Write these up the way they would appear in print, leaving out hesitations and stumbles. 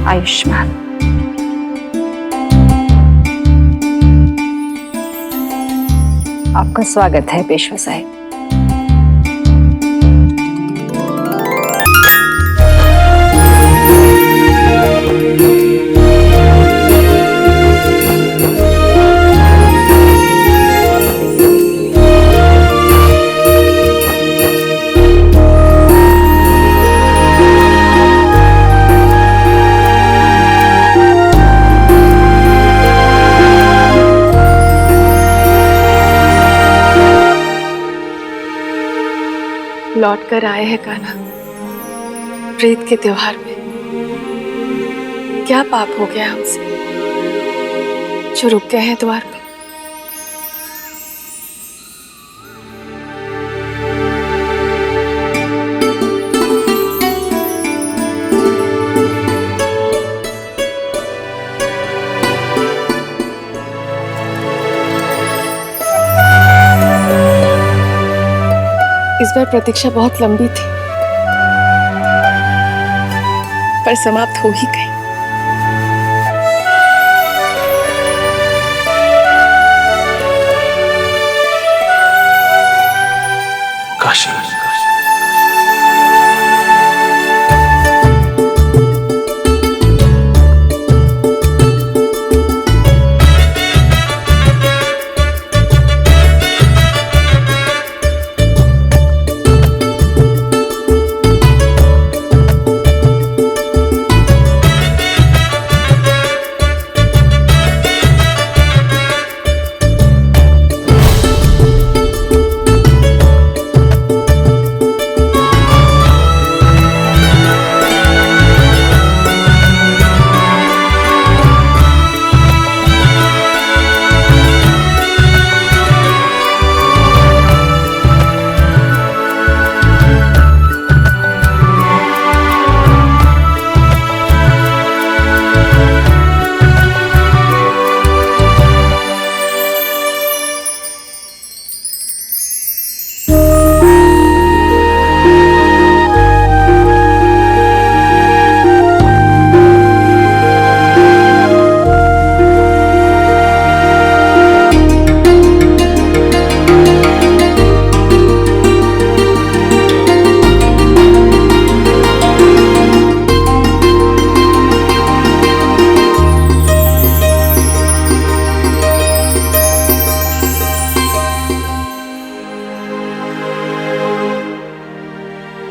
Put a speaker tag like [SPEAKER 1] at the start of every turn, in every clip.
[SPEAKER 1] आयुष्मान, आपका स्वागत है पेशवा साहब।
[SPEAKER 2] लौट कर आए हैं कान्हा प्रीत के त्योहार में। क्या पाप हो गया हमसे जो रुक गए हैं द्वार पे। इस बार प्रतीक्षा बहुत लंबी थी पर समाप्त हो ही गई।
[SPEAKER 3] काशी,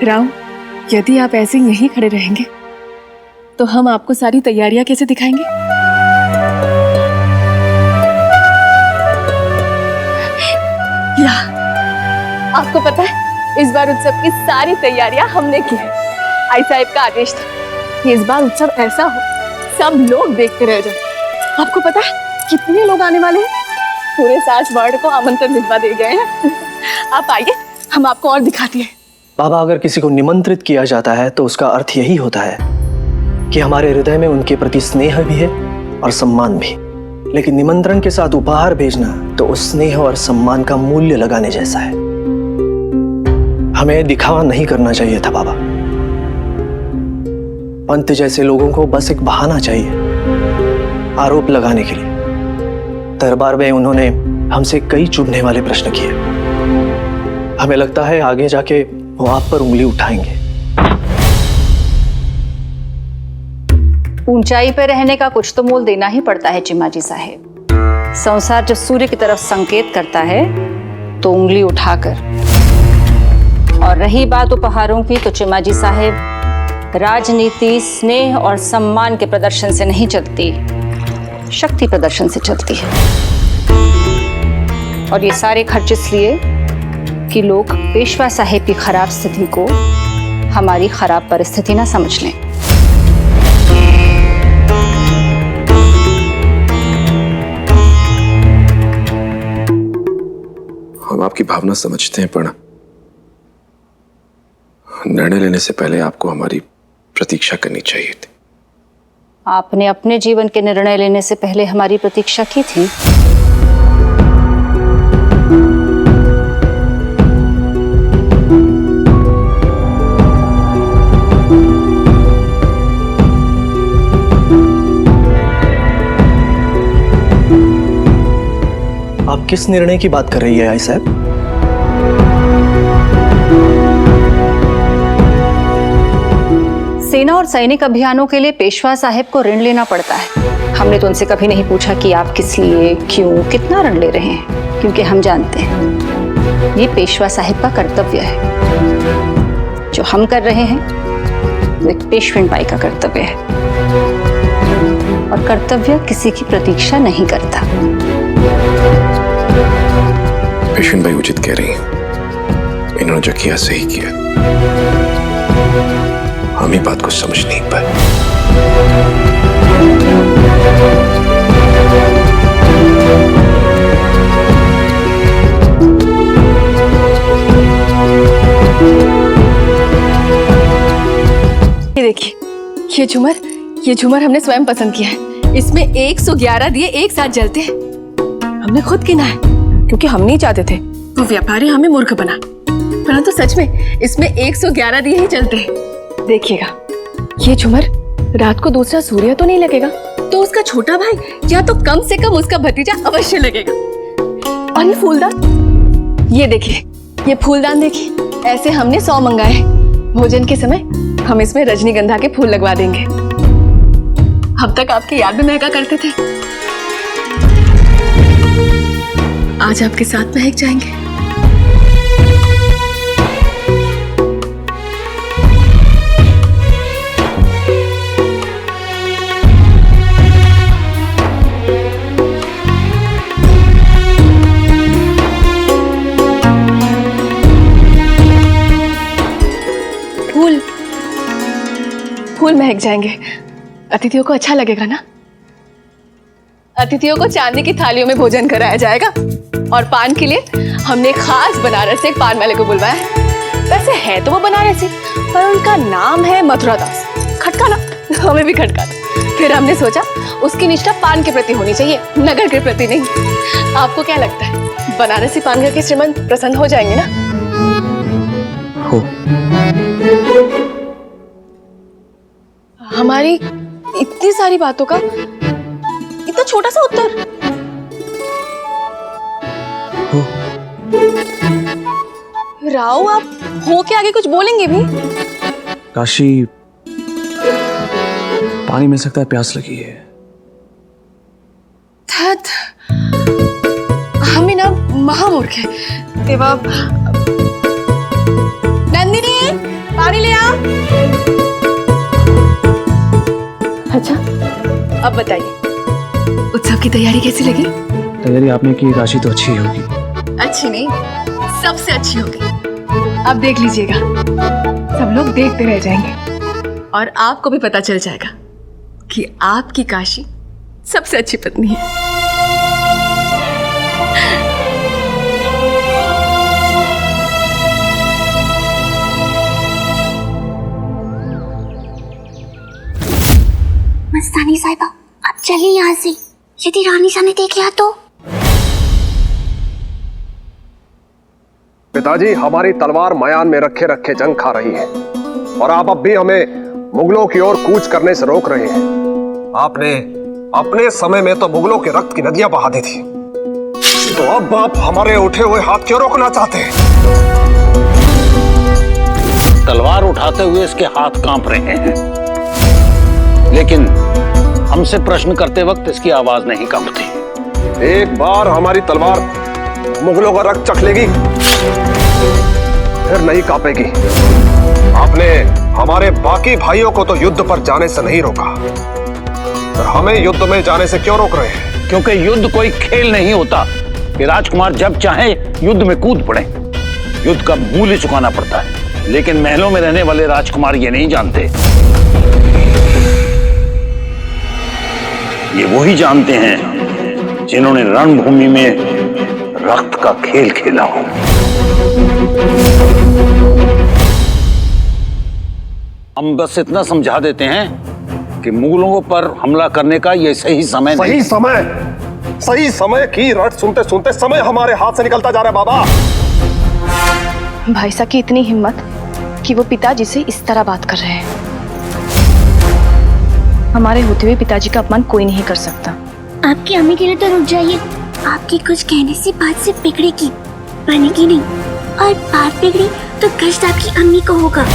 [SPEAKER 2] राव, यदि आप ऐसे यहीं खड़े रहेंगे तो हम आपको सारी तैयारियां कैसे दिखाएंगे। या आपको पता है इस बार उत्सव की सारी तैयारियां हमने की है। आई साहब का आदेश था कि इस बार उत्सव ऐसा हो सब लोग देखते रह जाए। आपको पता है कितने लोग आने वाले हैं? पूरे 7 वार्ड को आमंत्रण भिजवा दिए गए हैं। आप आइए, हम आपको और दिखाती हैं।
[SPEAKER 3] बाबा, अगर किसी को निमंत्रित किया जाता है तो उसका अर्थ यही होता है कि हमारे हृदय में उनके प्रति स्नेह भी है और सम्मान भी। लेकिन निमंत्रण के साथ उपहार भेजना तो उस स्नेह और सम्मान का मूल्य लगाने जैसा है। हमें दिखावा नहीं करना चाहिए था बाबा। पंत जैसे लोगों को बस एक बहाना चाहिए आरोप लगाने के लिए। दरबार में उन्होंने हमसे कई चुभने वाले प्रश्न किए। हमें लगता है आगे जाके वो आप पर उंगली उठाएंगे।
[SPEAKER 1] ऊंचाई पर रहने का कुछ तो मोल देना ही पड़ता है चिम्माजी साहेब। संसार जब सूर्य की तरफ संकेत करता है तो उंगली उठाकर। और रही बात उपहारों की तो चिम्माजी साहेब, राजनीति स्नेह और सम्मान के प्रदर्शन से नहीं चलती, शक्ति प्रदर्शन से चलती है। और ये सारे खर्च इसलिए कि लोग पेशवा साहेब की खराब स्थिति को हमारी खराब परिस्थिति ना समझ लें।
[SPEAKER 4] आपकी भावना समझते हैं, पर निर्णय लेने से पहले आपको हमारी प्रतीक्षा करनी चाहिए थी।
[SPEAKER 1] आपने अपने जीवन के निर्णय लेने से पहले हमारी प्रतीक्षा की थी।
[SPEAKER 3] आप किस निर्णय की बात कर रही है आई साहब?
[SPEAKER 1] सेना और सैनिक अभियानों के लिए पेशवा साहब को ऋण लेना पड़ता है। हमने तो उनसे कभी नहीं पूछा कि आप किस लिए, क्यों, कितना ऋण ले रहे हैं, क्योंकि हम जानते हैं ये पेशवा साहब का कर्तव्य है। जो हम कर रहे हैं वो एक पेशवेन बाई का कर्तव्य है, और कर्तव्य किसी की प्रतीक्षा नहीं करता।
[SPEAKER 4] पेशवेन बाई उचित कह रही हैं। इन्होंने जो किया सही किया, हम ही बात को समझ नहीं पाए।
[SPEAKER 2] ये देखिए, ये झूमर हमने स्वयं पसंद किया है। इसमें 111 दिए एक साथ जलते हैं। हमने खुद किना है, क्योंकि हम नहीं चाहते थे वो व्यापारी हमें मूर्ख बना। परंतु सच में इसमें 111 दिए ही जलते हैं। देखिएगा, ये झूमर रात को दूसरा सूर्य तो नहीं लगेगा, तो उसका छोटा भाई या तो कम से कम उसका भतीजा अवश्य लगेगा। और ये फूलदान, ये देखिए, ये फूलदान देखिए, ऐसे हमने 100 मंगाए। भोजन के समय हम इसमें रजनीगंधा के फूल लगवा देंगे। अब तक आपकी याद में महका करते थे, आज आपके साथ महक जाएंगे। फूल महक जाएंगे। अतिथियों को अच्छा लगेगा ना। अतिथियों को चांदी की थालियों में भोजन कराया जाएगा, और पान के लिए हमने खास बनारस से एक पान वाले को बुलवाया है। वैसे है तो वो बनारसी, पर उनका नाम है मथुरा दास। खटका ना, हमें भी खटका था। फिर हमने सोचा उसकी निष्ठा पान के प्रति होनी चाहिए, नगर के प्रति नहीं। आपको क्या लगता है, बनारसी पान घर के श्रीमंत प्रसन्न हो जाएंगे ना?
[SPEAKER 3] हो।
[SPEAKER 2] हमारी इतनी सारी बातों का इतना छोटा सा उत्तर।
[SPEAKER 3] हो।
[SPEAKER 2] राव, आप हो के आगे कुछ बोलेंगे भी?
[SPEAKER 5] काशी, पानी मिल सकता है, प्यास लगी है।
[SPEAKER 2] धत, हमें ना महामूर्ख है। देवा, नंदिनी, पानी ले आ। अच्छा, अब बताइए, उत्सव की तैयारी कैसी लगी?
[SPEAKER 5] तैयारी आपने की, काशी तो अच्छी होगी।
[SPEAKER 2] अच्छी नहीं, सबसे अच्छी होगी। अब देख लीजिएगा, सब लोग देखते रह जाएंगे, और आपको भी पता चल जाएगा कि आपकी काशी सबसे अच्छी पत्नी है।
[SPEAKER 6] मस्तानी साहिबा, अब चलिए यहाँ से। यदि रानी सा ने देख लिया तो?
[SPEAKER 7] पिताजी, हमारी तलवार मयान में रखे रखे जंग खा रही है, और आप अब भी हमें मुगलों की ओर कूच करने से रोक रहे हैं। आपने अपने समय में तो मुगलों के रक्त की नदियां बहा दी थी, तो अब आप हमारे उठे हुए हाथ क्यों रोकना चाहते हैं?
[SPEAKER 8] तलवार उठाते हुए इसके हाथ कांप रहे हैं, लेकिन हमसे प्रश्न करते वक्त इसकी आवाज नहीं कांपती।
[SPEAKER 7] एक बार हमारी तलवार मुगलों का रक्त चख लेगी, फिर नहीं कांपेगी। आपने हमारे बाकी भाइयों को तो युद्ध पर जाने से नहीं रोका, पर हमें युद्ध में जाने से क्यों रोक रहे हैं?
[SPEAKER 8] क्योंकि युद्ध कोई खेल नहीं होता कि राजकुमार जब चाहे युद्ध में कूद पड़े। युद्ध का मूल्य चुकाना पड़ता है, लेकिन महलों में रहने वाले राजकुमार ये नहीं जानते। ये वही जानते हैं जिन्होंने रणभूमि में रक्त का खेल खेला हो। हम बस इतना समझा देते हैं कि मुगलों पर हमला करने का ये सही समय नहीं।
[SPEAKER 7] सही समय की रट सुनते सुनते समय हमारे हाथ से निकलता जा रहा है बाबा।
[SPEAKER 2] भाई साहब की इतनी हिम्मत कि वो पिताजी से इस तरह बात कर रहे हैं। हमारे होते हुए पिताजी का अपमान कोई नहीं कर सकता।
[SPEAKER 6] आपकी अम्मी के लिए तो रुक जाइए, आपकी कुछ कहने से बात से बिगड़ेगी, बनेगी नहीं, और बात बिगड़ी तो कष्ट आपकी अम्मी को होगा।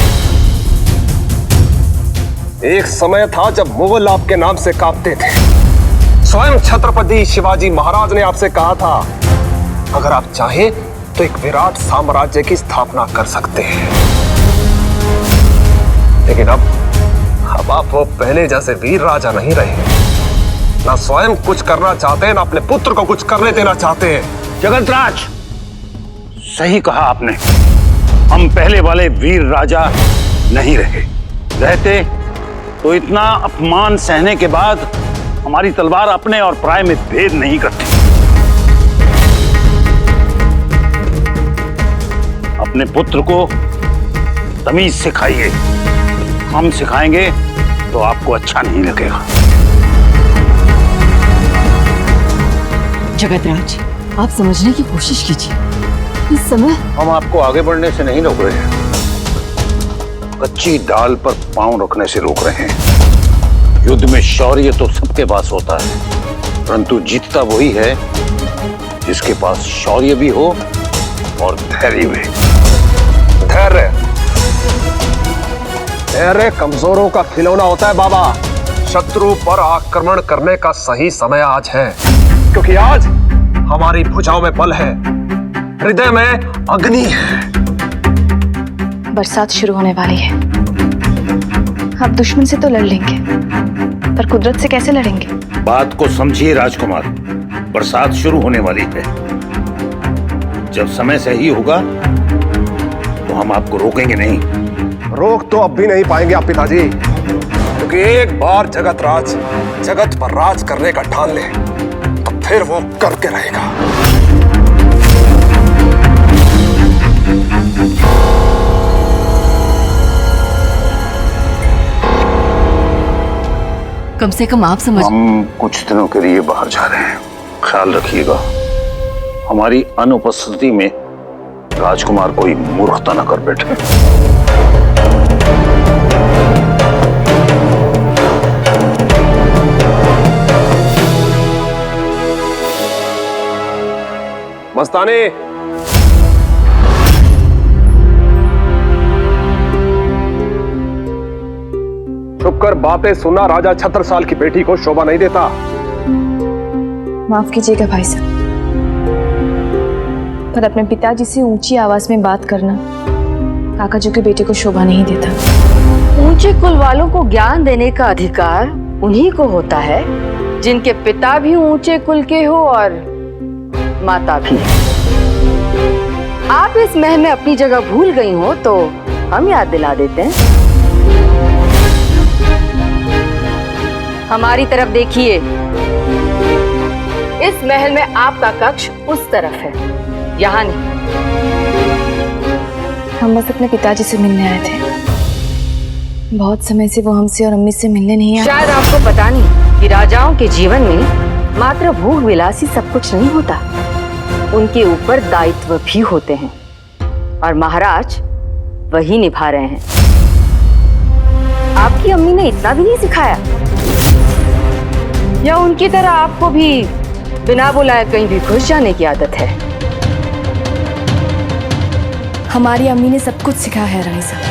[SPEAKER 7] एक समय था जब मुगल आपके नाम से कांपते थे। स्वयं छत्रपति शिवाजी महाराज ने आपसे कहा था, अगर आप चाहें तो एक विराट साम्राज्य की स्थापना कर सकते हैं। लेकिन अब आप वो पहले जैसे वीर राजा नहीं रहे। ना स्वयं कुछ करना चाहते हैं, ना अपने पुत्र को कुछ करने देना चाहते हैं।
[SPEAKER 8] जगतराज, सही कहा आपने। हम पहले वाले वीर राजा नहीं रहे। रहते तो इतना अपमान सहने के बाद हमारी तलवार अपने और पराये में भेद नहीं करती। अपने पुत्र को तमीज सिखाइए। हम सिखाएंगे तो आपको अच्छा नहीं लगेगा।
[SPEAKER 9] जगतराज, आप समझने की कोशिश कीजिए। इस समय
[SPEAKER 8] हम आपको आगे बढ़ने से नहीं रोक रहे हैं, कच्ची डाल पर पांव रखने से रोक रहे हैं। युद्ध में शौर्य तो सबके पास होता है, परंतु जीतता वही है जिसके पास शौर्य भी हो और धैर्य भी।
[SPEAKER 7] धैर्य कमजोरों का खिलौना होता है बाबा। शत्रु पर आक्रमण करने का सही समय आज है, क्योंकि आज हमारी भुजाओं में बल है, हृदय में अग्नि है।
[SPEAKER 2] बरसात शुरू होने वाली है। आप दुश्मन से तो लड़ लेंगे, पर कुदरत से कैसे लड़ेंगे?
[SPEAKER 8] बात को समझिए राजकुमार, बरसात शुरू होने वाली है। जब समय सही होगा तो हम आपको रोकेंगे नहीं।
[SPEAKER 7] रोक तो अब भी नहीं पाएंगे आप पिताजी, क्योंकि एक बार जगत पर राज करने का ठान ले तो फिर वो करके रहेगा।
[SPEAKER 9] कम से कम आप समझ।
[SPEAKER 8] हम कुछ दिनों के लिए बाहर जा रहे हैं, ख्याल रखिएगा। हमारी अनुपस्थिति में राजकुमार कोई मूर्खता न कर बैठे।
[SPEAKER 7] मस्तानी, चुप कर बातें सुना राजा छत्रसाल की बेटी को शोभा नहीं देता।
[SPEAKER 2] माफ कीजिएगा भाई साहब, पर अपने पिताजी से ऊंची आवाज में बात करना काकाजी के बेटे को शोभा नहीं देता।
[SPEAKER 9] ऊंचे कुल वालों को ज्ञान देने का अधिकार उन्हीं को होता है जिनके पिता भी ऊंचे कुल के हो और माता भी। आप इस महल में अपनी जगह भूल गई हो तो हम याद दिला देते हैं। हमारी तरफ देखिए, इस महल में आपका कक्ष उस तरफ है, यहाँ नहीं।
[SPEAKER 2] हम बस अपने पिताजी से मिलने आए थे। बहुत समय से वो हमसे और अम्मी से मिलने नहीं आए।
[SPEAKER 9] शायद आपको पता नहीं कि राजाओं के जीवन में मात्र भोग विलासी सब कुछ नहीं होता, उनके ऊपर दायित्व भी होते हैं और महाराज वही निभा रहे हैं। आपकी अम्मी ने इतना भी नहीं सिखाया, या उनकी तरह आपको भी बिना बुलाए कहीं भी घुस जाने की आदत है?
[SPEAKER 2] हमारी अम्मी ने सब कुछ सिखाया है रानी साहब,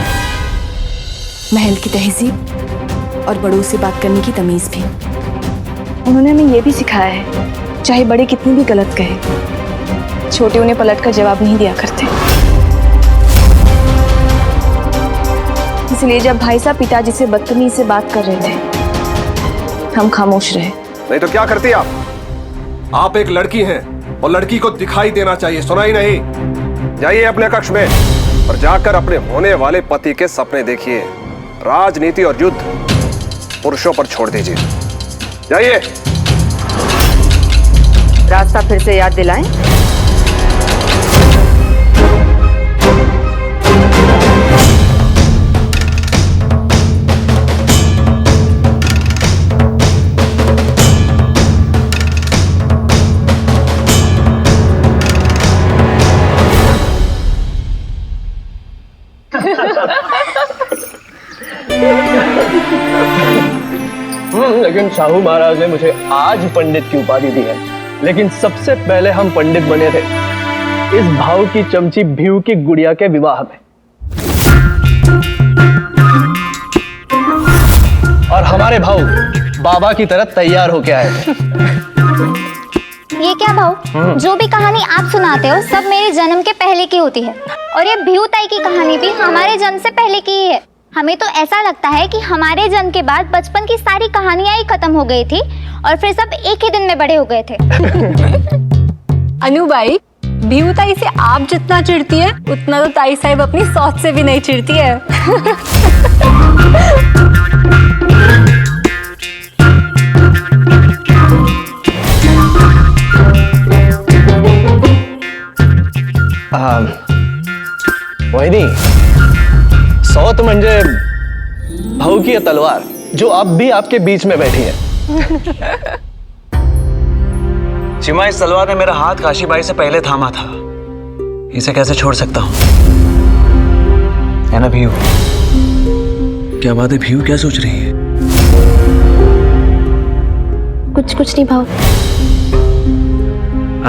[SPEAKER 2] महल की तहजीब और बड़ों से बात करने की तमीज भी। उन्होंने हमें ये भी सिखाया है, चाहे बड़े कितनी भी गलत कहे, छोटे उन्हें पलट कर जवाब नहीं दिया करते। इसलिए जब भाई साहब पिताजी से बदतमीजी से बात कर रहे थे, हम खामोश रहे।
[SPEAKER 7] नहीं तो क्या करती आप? आप एक लड़की हैं और लड़की को दिखाई देना चाहिए, सुनाई नहीं। जाइए अपने कक्ष में और जाकर अपने होने वाले पति के सपने देखिए। राजनीति और युद्ध पुरुषों पर छोड़ दीजिए। जाइए।
[SPEAKER 9] रास्ता फिर से याद दिलाएं।
[SPEAKER 3] शाहू महाराज ने मुझे आज पंडित की उपाधि दी है, लेकिन सबसे पहले हम पंडित बने थे इस भाव की चमची भीऊ की गुड़िया के विवाह में। और हमारे भाऊ बाबा की तरह तैयार होके आए थे।
[SPEAKER 6] ये क्या भाऊ, जो भी कहानी आप सुनाते हो सब मेरे जन्म के पहले की होती है, और ये भीऊ ताई की कहानी भी हमारे जन्म से पहले की ही है। हमें तो ऐसा लगता है कि हमारे जन्म के बाद बचपन की सारी कहानियां ही खत्म हो गई थी और फिर सब एक ही दिन में बड़े हो गए थे।
[SPEAKER 2] अनु भाई, भीऊ ताई से आप जितना चिढ़ती है उतना तो ताई साहिब अपनी सौत से भी नहीं चिढ़ती है।
[SPEAKER 3] वही सौत म्हणजे भाऊ की तलवार जो अब भी आपके बीच में बैठी है।
[SPEAKER 5] चिमा, इस तलवार ने मेरा हाथ काशीबाई से पहले थामा था, इसे कैसे छोड़ सकता हूं? है ना भीऊ? क्या बात है भीऊ, क्या सोच रही है?
[SPEAKER 6] कुछ नहीं भाऊ।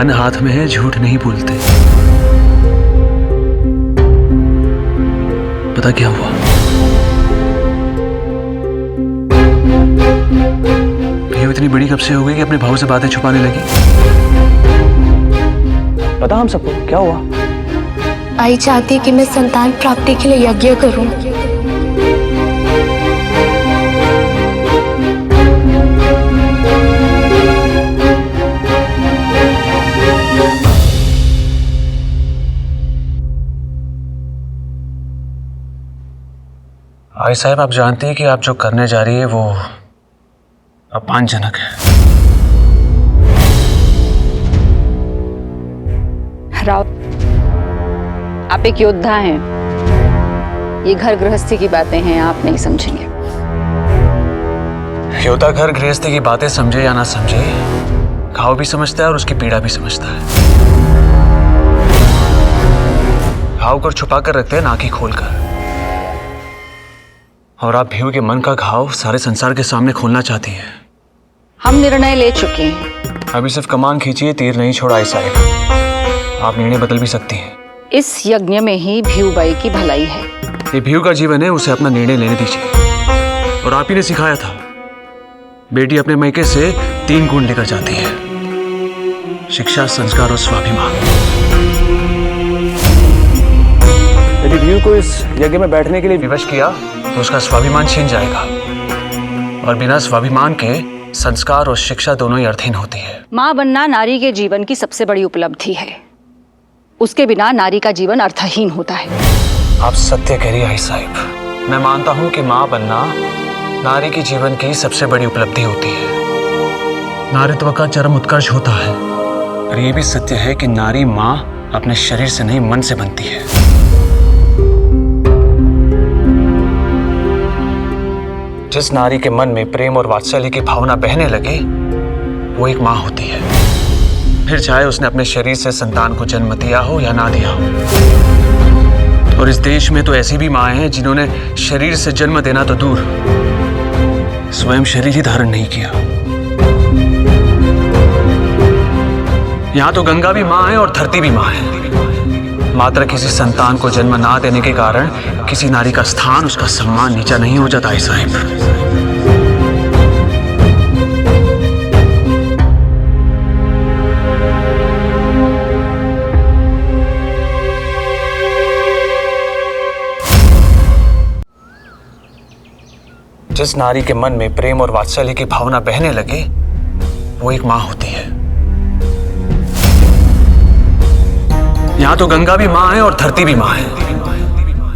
[SPEAKER 5] अन हाथ में है, झूठ नहीं बोलते। पता क्या हुआ? भीऊ इतनी बड़ी कब से हो गई कि अपने भाव से बातें छुपाने लगी? पता हम सबको क्या हुआ?
[SPEAKER 2] आई चाहती है कि मैं संतान प्राप्ति के लिए यज्ञ करूं।
[SPEAKER 5] आई साहब, आप जानते हैं कि आप जो करने जा रही है वो अपमानजनक है।
[SPEAKER 1] राव, आप एक योद्धा हैं। ये घर गृहस्थी की बातें हैं, आप नहीं समझेंगे।
[SPEAKER 5] योद्धा घर गृहस्थी की बातें समझे या ना समझे, घाव भी समझता है और उसकी पीड़ा भी समझता है। घाव को छुपा कर रखते हैं, ना कि खोल कर। और आप भीऊ के मन का घाव सारे संसार के सामने खोलना चाहती हैं।
[SPEAKER 1] हम निर्णय ले चुके हैं।
[SPEAKER 5] अभी सिर्फ कमान खींचिए, तीर नहीं छोड़ा आई साहब। आप निर्णय बदल भी सकती हैं।
[SPEAKER 1] इस यज्ञ में ही भीऊ बाई की भलाई है।
[SPEAKER 5] ये भीऊ का जीवन है, उसे अपना निर्णय लेने दीजिए। और आप ही ने सिखाया था, बेटी अपने मैके से 3 गुण लेकर जाती है: शिक्षा, संस्कार और स्वाभिमान। यदि भीऊ को इस यज्ञ में बैठने के लिए विवश किया तो उसका स्वाभिमान छीन जाएगा, और बिना स्वाभिमान के संस्कार और शिक्षा दोनों ही अर्थहीन होती है।
[SPEAKER 1] मां बनना नारी के जीवन की सबसे बड़ी उपलब्धि है। उसके बिना नारी का जीवन अर्थहीन होता है।
[SPEAKER 5] आप सत्य कह रही आई साहिब। मैं मानता हूं कि मां बनना नारी के जीवन की सबसे बड़ी उपलब्धि होती है। नारीत्व का चरम उत्कर्ष होता है। और यह भी सत्य है कि नारी मां अपने शरीर से नहीं, मन से बनती है। जिस नारी के मन में प्रेम और वात्सल्य की भावना बहने लगे, वो एक मां होती है। फिर चाहे उसने अपने शरीर से संतान को जन्म दिया हो या ना दिया हो। और इस देश में तो ऐसी भी मां हैं जिन्होंने शरीर से जन्म देना तो दूर, स्वयं शरीर ही धारण नहीं किया। यहां तो गंगा भी मां है और धरती भी मां है। मात्र किसी संतान को जन्म ना देने के कारण किसी नारी का स्थान, उसका सम्मान नीचा नहीं हो जाता है साहिब। जिस नारी के मन में प्रेम और वात्सल्य की भावना बहने लगे, वो एक मां होती है। यहां तो गंगा भी मां है और धरती भी मां है।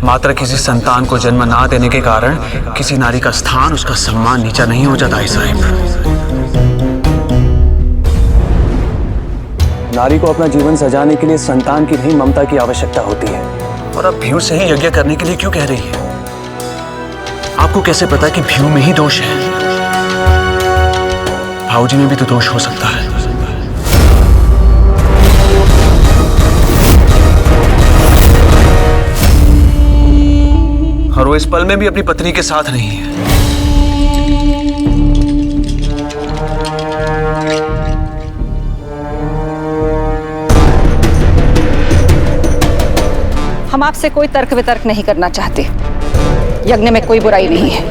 [SPEAKER 5] मात्र किसी संतान को जन्म ना देने के कारण किसी नारी का स्थान, उसका सम्मान नीचा नहीं हो जाता है साहिब। नारी को अपना जीवन सजाने के लिए संतान की नहीं, ममता की आवश्यकता होती है। और अब भीऊ से ही यज्ञ करने के लिए क्यों कह रही है? आपको कैसे पता कि भीऊ में ही दोष है? भाऊजी में भी तो दोष हो सकता है। और वो इस पल में भी अपनी पत्नी के साथ नहीं है।
[SPEAKER 1] आपसे कोई तर्क वितर्क नहीं करना चाहती। यज्ञ में कोई बुराई नहीं है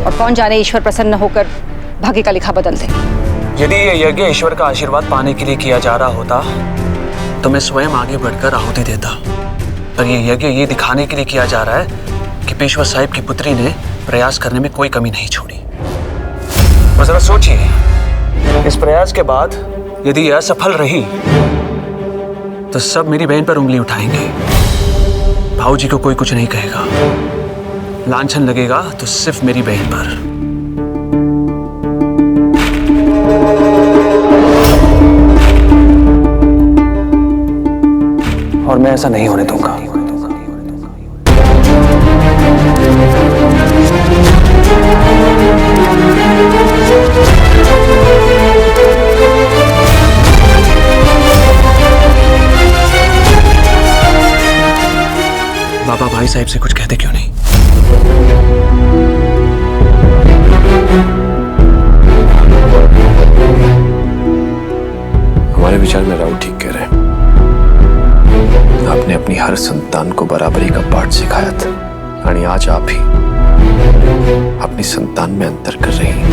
[SPEAKER 1] और कौन जाने ईश्वर प्रसन्न होकर भाग्य का लिखा बदल दे।
[SPEAKER 5] यदि ये यज्ञ ईश्वर का आशीर्वाद पाने के लिए किया जा रहा होता तो मैं स्वयं आगे बढ़कर आहुति देता, पर ये यज्ञ ये दिखाने के लिए किया जा रहा है कि पेशवा साहिब की पुत्री ने प्रयास करने में कोई कमी नहीं छोड़ी। और जरा सोचिए, इस प्रयास के बाद यदि यह असफल रही तो सब मेरी बहन पर उंगली उठाएंगे। भाऊजी को कोई कुछ नहीं कहेगा, लांछन लगेगा तो सिर्फ मेरी बहन पर। और मैं ऐसा नहीं होने दूंगा। बाबा भाई साहब से कुछ कहते क्यों नहीं?
[SPEAKER 4] हमारे विचार में राव ठीक कह रहे हैं। आपने अपनी हर संतान को बराबरी का पाठ सिखाया था, और आज आप ही अपनी संतान में अंतर कर रही हैं।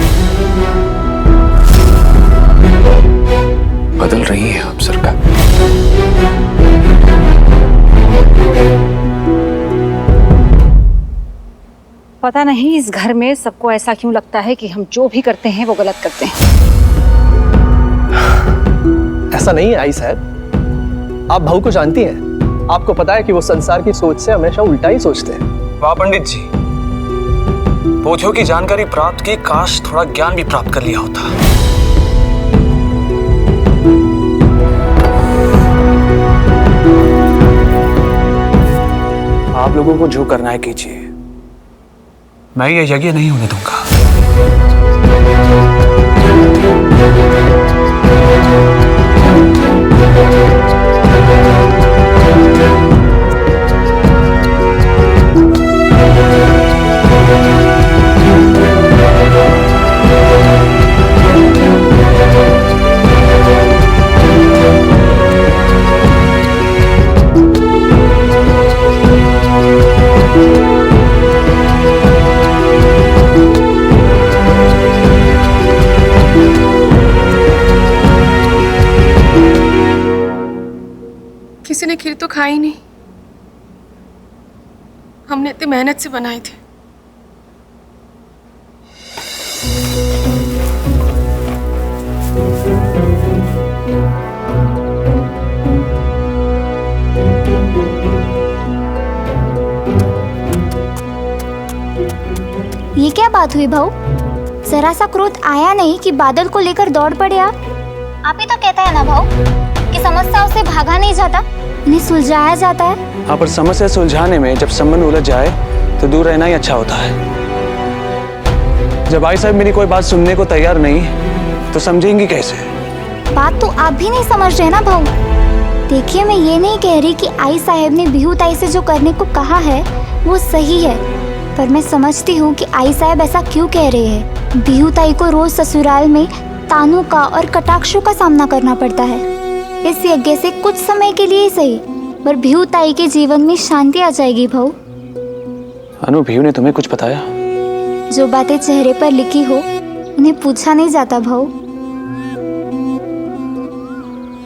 [SPEAKER 4] बदल रही हैं आप सरकार।
[SPEAKER 1] पता नहीं इस घर में सबको ऐसा क्यों लगता है कि हम जो भी करते हैं वो गलत करते हैं।
[SPEAKER 3] ऐसा नहीं है आई साहब, आप भाऊ को जानती हैं। आपको पता है कि वो संसार की सोच से हमेशा उल्टा ही सोचते हैं।
[SPEAKER 5] वाह पंडित जी, पोथियों की जानकारी प्राप्त की, काश थोड़ा ज्ञान भी प्राप्त कर लिया होता। आप लोगों को जो करना है कीजिए, मैं ये यज्ञ नहीं होने दूंगा।
[SPEAKER 2] किसी ने खीर तो खाई नहीं, हमने इतनी मेहनत से बनाई थी।
[SPEAKER 6] ये क्या बात हुई भाऊ? जरा सा क्रोध आया नहीं कि बादल को लेकर दौड़ पड़े आप ही तो कहता है ना भाऊ कि समस्याओं से भागा नहीं जाता, इन्हें सुलझाया जाता है।
[SPEAKER 5] हाँ, पर समस्या सुलझाने में जब संबंध उलझ जाए तो दूर रहना ही अच्छा होता है। जब भाई साहब मेरी कोई बात सुनने को तैयार नहीं तो समझेंगी कैसे?
[SPEAKER 6] बात तो आप भी नहीं समझ रहे ना भाऊ। देखिए, मैं ये नहीं कह रही कि आई साहब ने बिहू ताई से जो करने को कहा है वो सही है, पर मैं समझती हूँ कि आई साहब ऐसा क्यों कह रहे हैं। बिहू ताई को रोज ससुराल में तानों का और कटाक्षों का सामना करना पड़ता है। इस यज्ञ से कुछ समय के लिए ही सही, पर बिहू ताई के जीवन में शांति आ जाएगी भाऊ।
[SPEAKER 5] अनु, बिहू ने तुम्हें कुछ बताया?
[SPEAKER 6] जो बातें चेहरे पर लिखी हो उन्हें पूछा नहीं जाता भाऊ।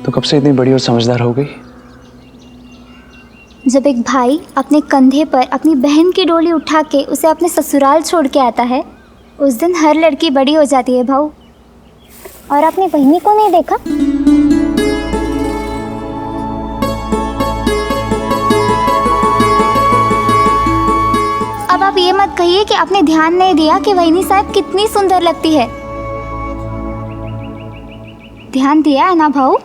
[SPEAKER 5] तो कब से इतनी बड़ी और समझदार हो गई?
[SPEAKER 6] जब एक भाई अपने कंधे पर अपनी बहन की डोली उठा के उसे अपने ससुराल छोड़ के आता है, उस दिन हर लड़की बड़ी हो जाती है भाऊ। और अपनी बहनी को नहीं देखा? अब आप ये मत कहिए कि आपने ध्यान नहीं दिया कि वहीनी साहब कितनी सुंदर लगती है। ध्यान दिया है ना भाऊ?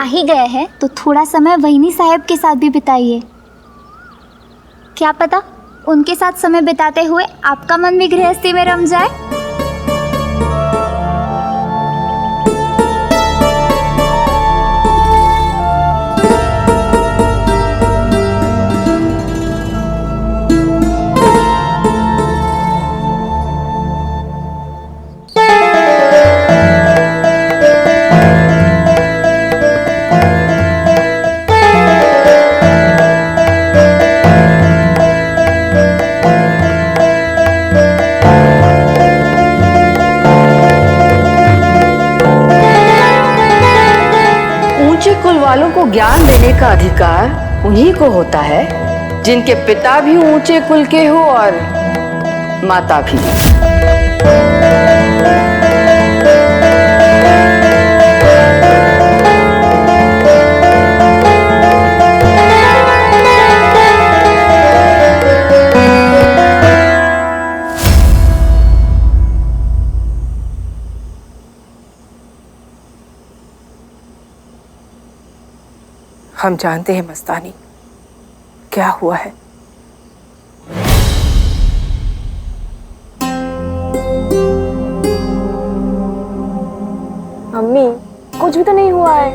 [SPEAKER 6] ही गए हैं तो थोड़ा समय वहीनी साहब के साथ भी बिताइए। क्या पता उनके साथ समय बिताते हुए आपका मन भी गृहस्थी में रम जाए।
[SPEAKER 9] कुल वालों को ज्ञान देने का अधिकार उन्हीं को होता है जिनके पिता भी ऊंचे कुल के हो और माता भी।
[SPEAKER 10] हम जानते हैं मस्तानी क्या हुआ है।
[SPEAKER 2] मम्मी कुछ भी तो नहीं हुआ है।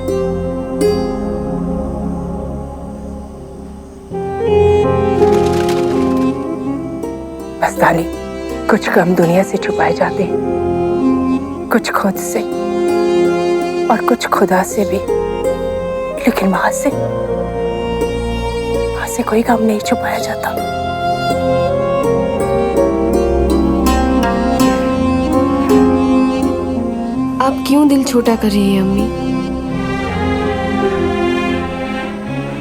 [SPEAKER 10] मस्तानी, कुछ गम दुनिया से छुपाए जाते हैं, कुछ खुद से और कुछ खुदा से भी, लेकिन मां से कोई गम नहीं छुपाया जाता।
[SPEAKER 2] आप क्यों दिल छोटा कर रही हैं अम्मी?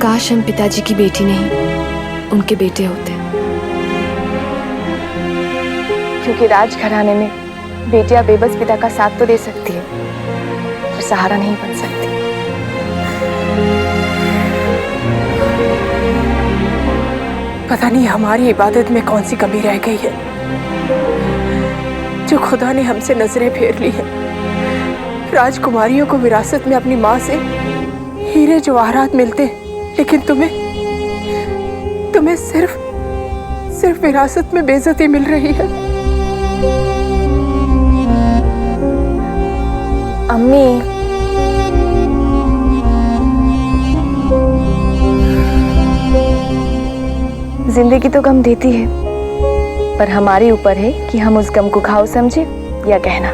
[SPEAKER 2] काश हम पिताजी की बेटी नहीं उनके बेटे होते, क्योंकि राजघराने में बेटियां बेबस पिता का साथ तो दे सकती है पर सहारा नहीं बन सकती।
[SPEAKER 10] पता नहीं हमारी इबादत में कौन सी कमी रह गई है जो खुदा ने हमसे नजरें फेर ली है। राजकुमारियों को विरासत में अपनी माँ से हीरे जवाहरात मिलते हैं, लेकिन तुम्हें सिर्फ विरासत में बेइज्जती मिल रही है।
[SPEAKER 2] अम्मी, जिंदगी तो गम देती है, पर हमारे ऊपर है कि हम उस गम को घाव समझे या कहना।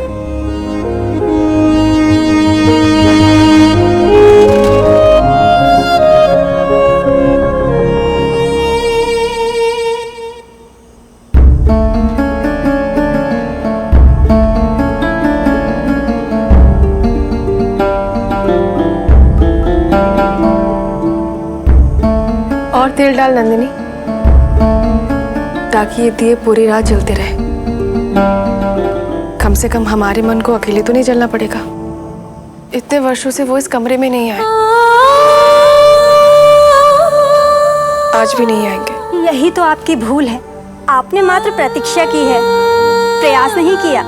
[SPEAKER 2] और तेल डाल नंदिनी, ताकि ये दिए पूरी रात जलते रहे। कम से कम हमारे मन को अकेले तो नहीं जलना पड़ेगा। इतने वर्षों से वो इस कमरे में नहीं आए, आज भी नहीं आएंगे।
[SPEAKER 11] यही तो आपकी भूल है। आपने मात्र प्रतीक्षा की है, प्रयास नहीं किया।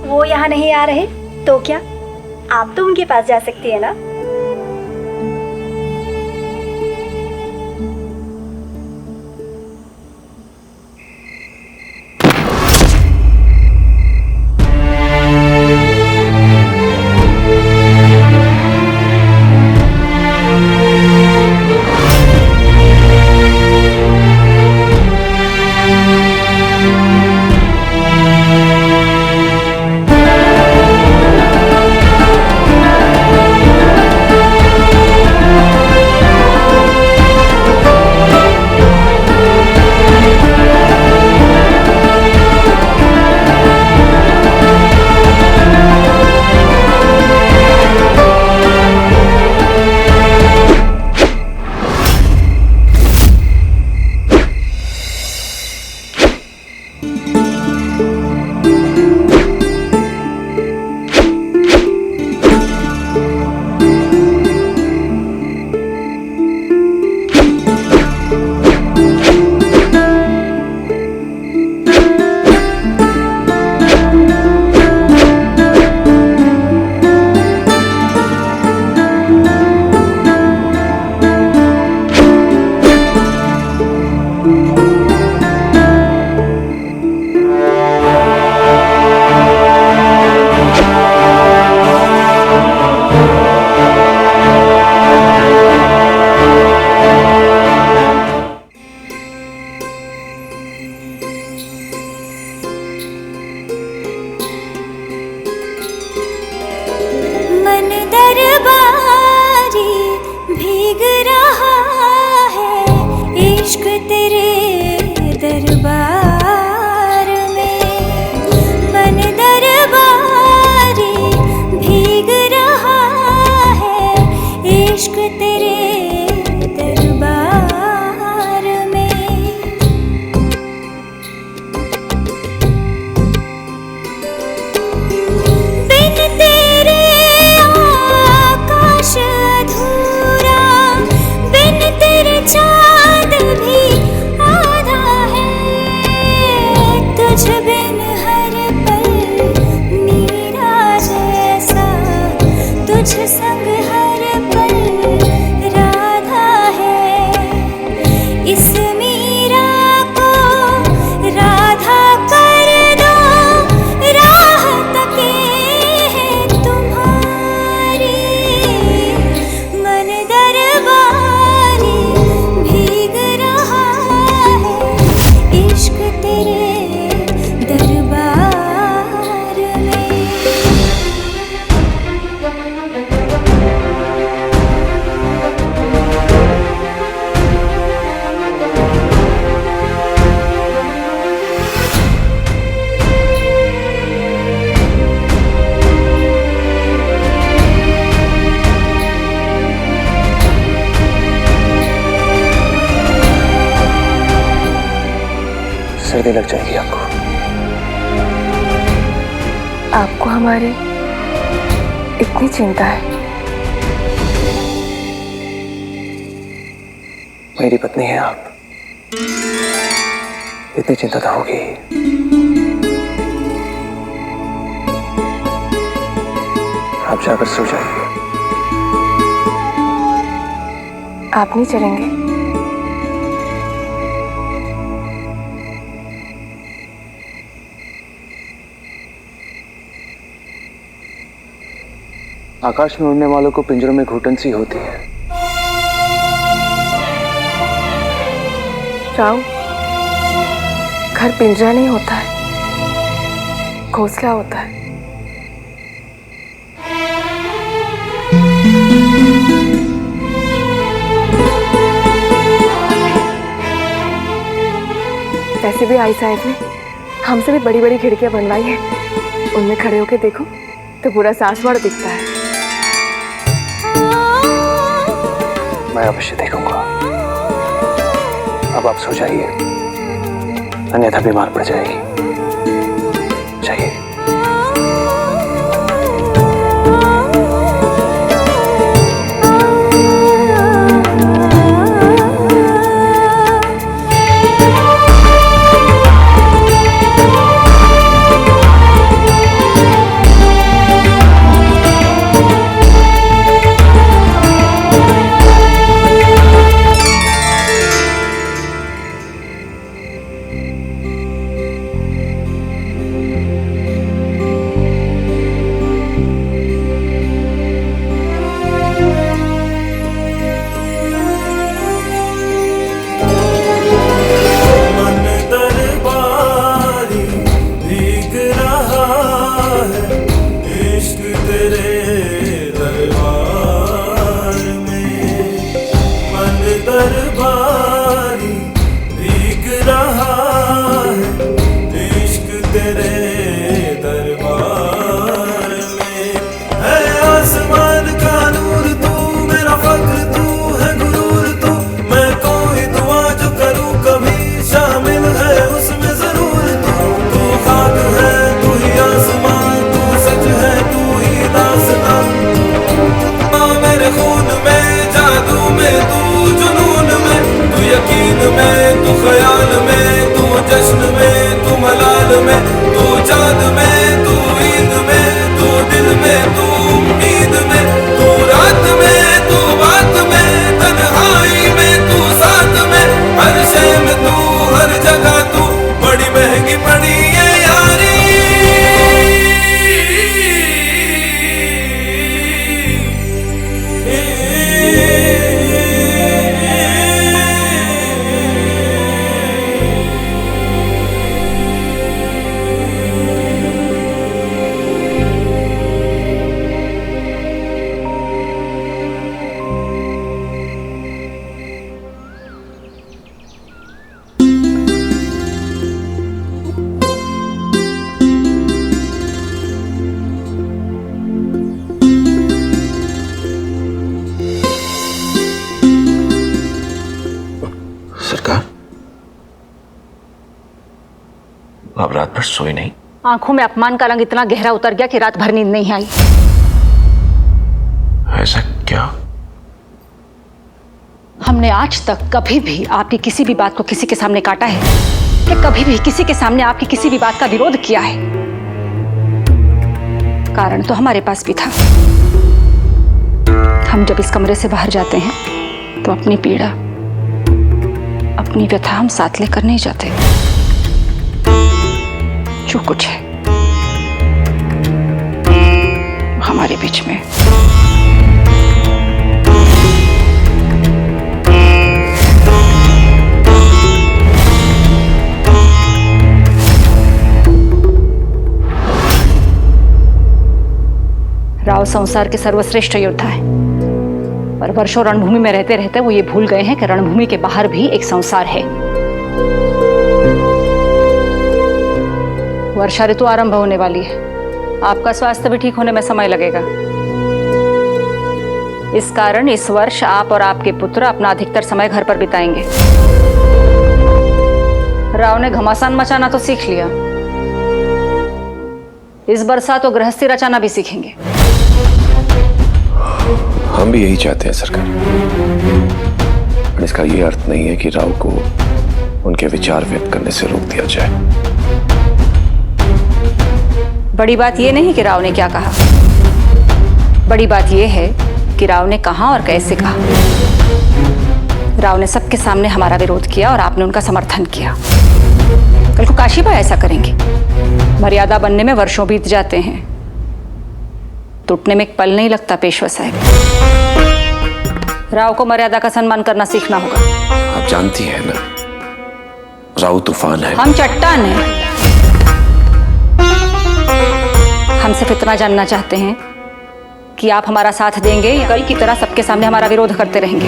[SPEAKER 11] वो यहाँ नहीं आ रहे तो क्या आप तो उनके पास जा सकती है ना। दरबारी भीग रहा है इश्क तेरे दरबार में। मन दरबारी भीग रहा है इश्क तेरे दरबार में। बिन तेरे आकाश अधूरा, बिन तेरे चाँद भी आधा है। तुझ बिन हर पल मेरा जैसा, तुझ संग हर पल राधा है। इस मीरा को राधा कर दो, राह तके है तुम्हारी। मन दरबारी भीग रहा है इश्क तेरे दरबार में।
[SPEAKER 3] सर्दी लग जाएगी आपको।
[SPEAKER 10] आपको हमारी इतनी चिंता है?
[SPEAKER 3] मेरी पत्नी है आप, इतनी चिंता तो होगी। आप जाकर सो जाइए।
[SPEAKER 10] आप नहीं चलेंगे?
[SPEAKER 3] आकाश में उड़ने वालों को पिंजरों में घुटन सी होती है।
[SPEAKER 10] राव, घर पिंजरा नहीं होता है, घोंसला होता है। वैसे भी आई साहब ने हमसे भी बड़ी बड़ी खिड़कियां बनवाई हैं। उनमें खड़े होके देखो तो पूरा सासवाड़ दिखता है।
[SPEAKER 3] मैं अवश्य देखूंगा। अब आप सो जाइए, अन्यथा बीमार पड़ जाएगी। जाइए।
[SPEAKER 4] आप रात भर सोई नहीं?
[SPEAKER 1] आंखों में अपमान का रंग इतना गहरा उतर गया कि रात भर नींद नहीं आई।
[SPEAKER 4] ऐसा क्या?
[SPEAKER 1] हमने आज तक कभी भी आपकी किसी भी बात को किसी के सामने काटा है कि कभी भी किसी के सामने आपकी किसी भी बात का विरोध किया है? कारण तो हमारे पास भी था। हम जब इस कमरे से बाहर जाते हैं तो अपनी पीड़ा, अपनी व्यथा हम साथ लेकर नहीं जाते। जो कुछ है हमारे बीच में। राव संसार के सर्वश्रेष्ठ योद्धा है, पर वर्षों रणभूमि में रहते रहते वो ये भूल गए हैं कि रणभूमि के बाहर भी एक संसार है। वर्षा ऋतु आरंभ होने वाली है। आपका स्वास्थ्य भी ठीक होने में समय लगेगा। इस कारण इस वर्ष आप और आपके पुत्र अपना अधिकतर समय घर पर बिताएंगे। राव ने घमासान मचाना तो सीख लिया, इस बरसात वो गृहस्थी रचाना भी सीखेंगे।
[SPEAKER 4] हम भी यही चाहते हैं सरकार, पर इसका ये अर्थ नहीं है कि राव को उनके विचार व्यक्त करने से रोक दिया जाए।
[SPEAKER 1] बड़ी बात यह नहीं कि राव ने क्या कहा, बड़ी बात यह है कि राव ने कहा और कैसे कहा। राव ने सबके सामने हमारा विरोध किया और आपने उनका समर्थन किया। कल को काशीबाई ऐसा करेंगे। मर्यादा बनने में वर्षों बीत जाते हैं, टूटने में एक पल नहीं लगता। पेशवा साहब, राव को मर्यादा का सम्मान करना सीखना होगा।
[SPEAKER 4] आप जानती हैं ना, राव तूफान है,
[SPEAKER 1] हम चट्टान हैं। हम सिर्फ इतना जानना चाहते हैं कि आप हमारा साथ देंगे या कल की तरह सबके सामने हमारा विरोध करते रहेंगे।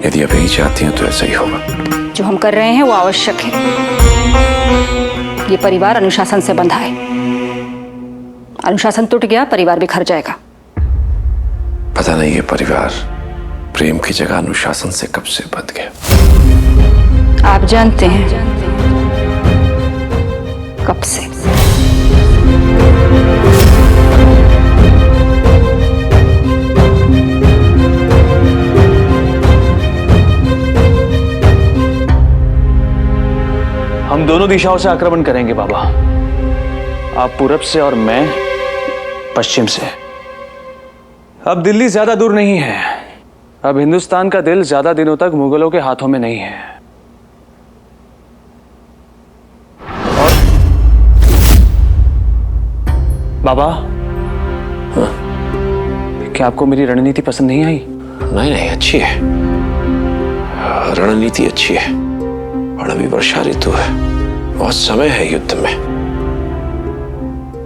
[SPEAKER 4] यदि आप यही चाहती हैं तो ऐसा ही होगा।
[SPEAKER 1] जो हम कर रहे हैं वो आवश्यक है। ये परिवार अनुशासन से बंधा है। अनुशासन टूट गया, परिवार बिखर जाएगा।
[SPEAKER 4] पता नहीं ये परिवार प्रेम की जगह अनुशासन से कब से बंध गया।
[SPEAKER 1] आप जानते हैं कब से।
[SPEAKER 5] हम दोनों दिशाओं से आक्रमण करेंगे बाबा। आप पूरब से और मैं पश्चिम से। अब दिल्ली ज्यादा दूर नहीं है। अब हिंदुस्तान का दिल ज्यादा दिनों तक मुगलों के हाथों में नहीं है। और बाबा, क्या आपको मेरी रणनीति पसंद नहीं आई?
[SPEAKER 4] नहीं नहीं, अच्छी है, रणनीति अच्छी है। और अभी वर्षा ऋतु है, बहुत समय है युद्ध में।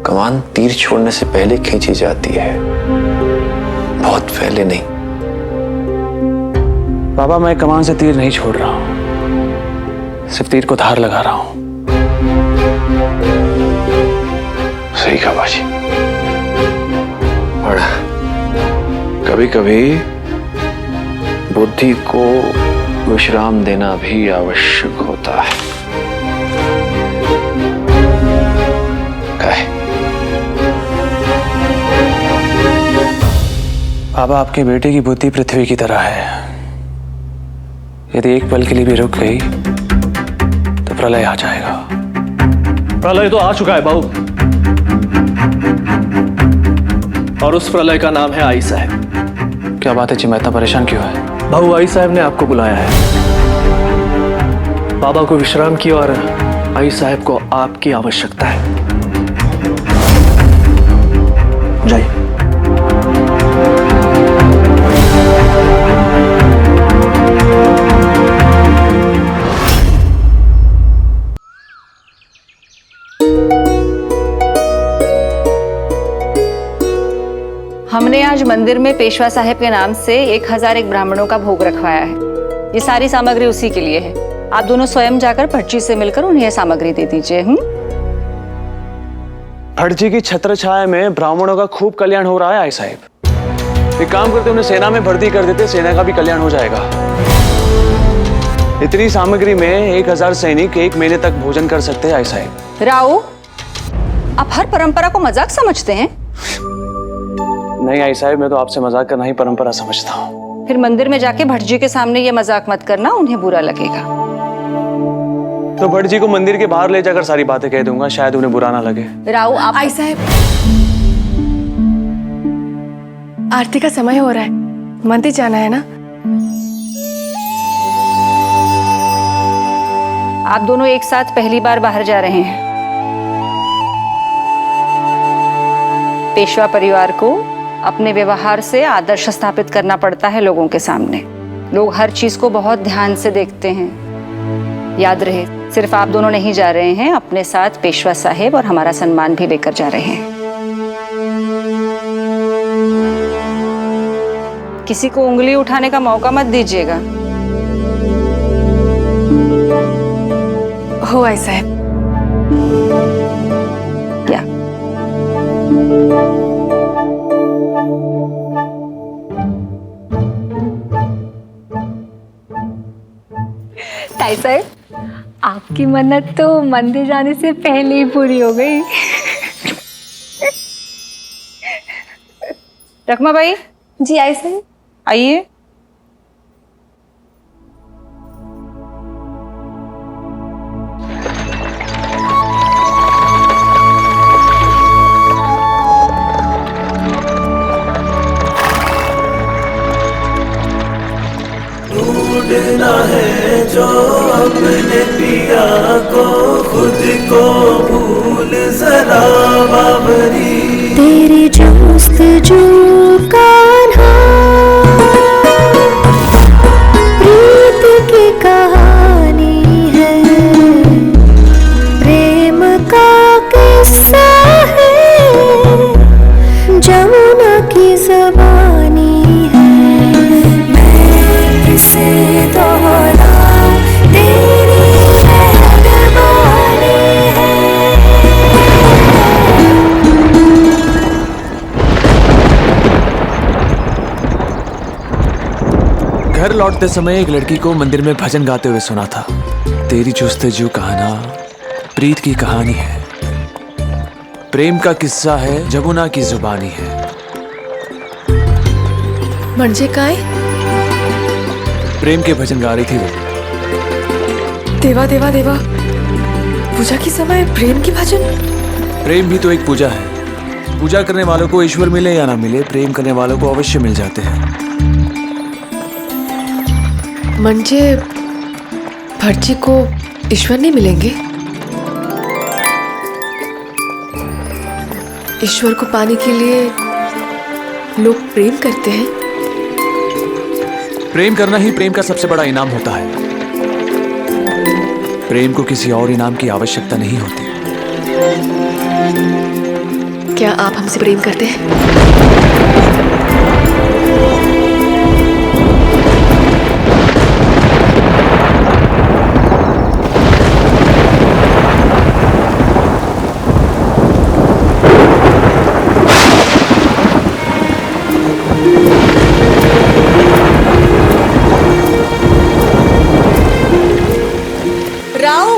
[SPEAKER 4] कमान तीर छोड़ने से पहले खींची जाती है, बहुत पहले नहीं।
[SPEAKER 5] बाबा, मैं कमान से तीर नहीं छोड़ रहा हूं, सिर्फ तीर को धार लगा रहा हूं।
[SPEAKER 4] सही कहा बाजी। और कभी कभी बुद्धि को विश्राम देना भी आवश्यक होता है।
[SPEAKER 5] बाबा, आपके बेटे की बुद्धि पृथ्वी की तरह है। यदि एक पल के लिए भी रुक गई तो प्रलय आ जाएगा।
[SPEAKER 3] प्रलय तो आ चुका है बाबू, और उस प्रलय का नाम है आई साहब।
[SPEAKER 5] क्या बात है जी, मैं इतना परेशान क्यों है?
[SPEAKER 3] बाबू, आई साहब ने आपको बुलाया है। बाबा को विश्राम की और आई साहब को आपकी आवश्यकता है। जाइए।
[SPEAKER 1] हमने आज मंदिर में पेशवा साहब के नाम से 1001 ब्राह्मणों का भोग रखवाया है। ये सारी सामग्री उसी के लिए है। आप दोनों स्वयं जाकर भटजी से मिलकर उन्हें यह सामग्री दे दीजिए।
[SPEAKER 5] भटजी की छत्र छाया में ब्राह्मणों का खूब कल्याण हो रहा है आई साहब। एक काम करते, उन्हें सेना में भर्ती कर देते, सेना का भी कल्याण हो जाएगा। इतनी सामग्री में 1000 सैनिक 1 महीने तक भोजन कर सकते हैं आई साहब।
[SPEAKER 1] राव, आप हर परंपरा को मजाक समझते हैं?
[SPEAKER 5] नहीं आई साहब, मैं तो आपसे मजाक करना ही परंपरा समझता हूँ।
[SPEAKER 1] फिर मंदिर में जाके भट्ट जी के सामने ये मजाक मत करना, उन्हें बुरा लगेगा।
[SPEAKER 5] तो भट्ट जी को मंदिर के बाहर ले जाकर सारी बातें कह दूंगा, शायद उन्हें बुरा ना लगे।
[SPEAKER 1] राव, आप
[SPEAKER 2] आई साहब, आरती का समय हो रहा है, मंदिर जाना है ना?
[SPEAKER 1] आप दोनों एक साथ पहली बार बाहर जा रहे हैं। पेशवा परिवार को अपने व्यवहार से आदर्श स्थापित करना पड़ता है लोगों के सामने। लोग हर चीज को बहुत ध्यान से देखते हैं। याद रहे, सिर्फ आप दोनों नहीं जा रहे हैं, अपने साथ पेशवा साहेब और हमारा सम्मान भी लेकर जा रहे हैं। किसी को उंगली उठाने का मौका मत दीजिएगा।
[SPEAKER 2] हो आई साहब।
[SPEAKER 1] क्या?
[SPEAKER 2] ताई साहब, आपकी मन्नत तो मंदिर जाने से पहले ही पूरी हो गई।
[SPEAKER 1] रखमा भाई
[SPEAKER 2] जी आई साहब।
[SPEAKER 1] आइए।
[SPEAKER 12] ढूंढना है जो अपने पिया को, खुद को भूल जरा बाबरी।
[SPEAKER 13] तेरी जोस्तजू कान्हा, प्रीत की कहानी है, प्रेम का किस्सा है, जमुना की ज़बानी है। मैं किसे दोहराऊं, तेरी मेहरबानी है।
[SPEAKER 5] घर लौटते समय एक लड़की को मंदिर में भजन गाते हुए सुना था। तेरी जुस्तजू कहना प्रीत की कहानी है, प्रेम का किस्सा है, जमुना की जुबानी है।
[SPEAKER 2] म्हणजे काय?
[SPEAKER 5] प्रेम के भजन गा रही थी वो।
[SPEAKER 2] देवा देवा देवा, पूजा के समय प्रेम की भजन?
[SPEAKER 5] प्रेम भी तो एक पूजा है। पूजा करने वालों को ईश्वर मिले या ना मिले, प्रेम करने वालों को अवश्य मिल जाते हैं।
[SPEAKER 2] म्हणजे भट्ट जी को ईश्वर नहीं मिलेंगे? ईश्वर को पाने के लिए लोग प्रेम करते हैं।
[SPEAKER 5] प्रेम करना ही प्रेम का सबसे बड़ा इनाम होता है। प्रेम को किसी और इनाम की आवश्यकता नहीं होती।
[SPEAKER 2] क्या आप हमसे प्रेम करते हैं? राव,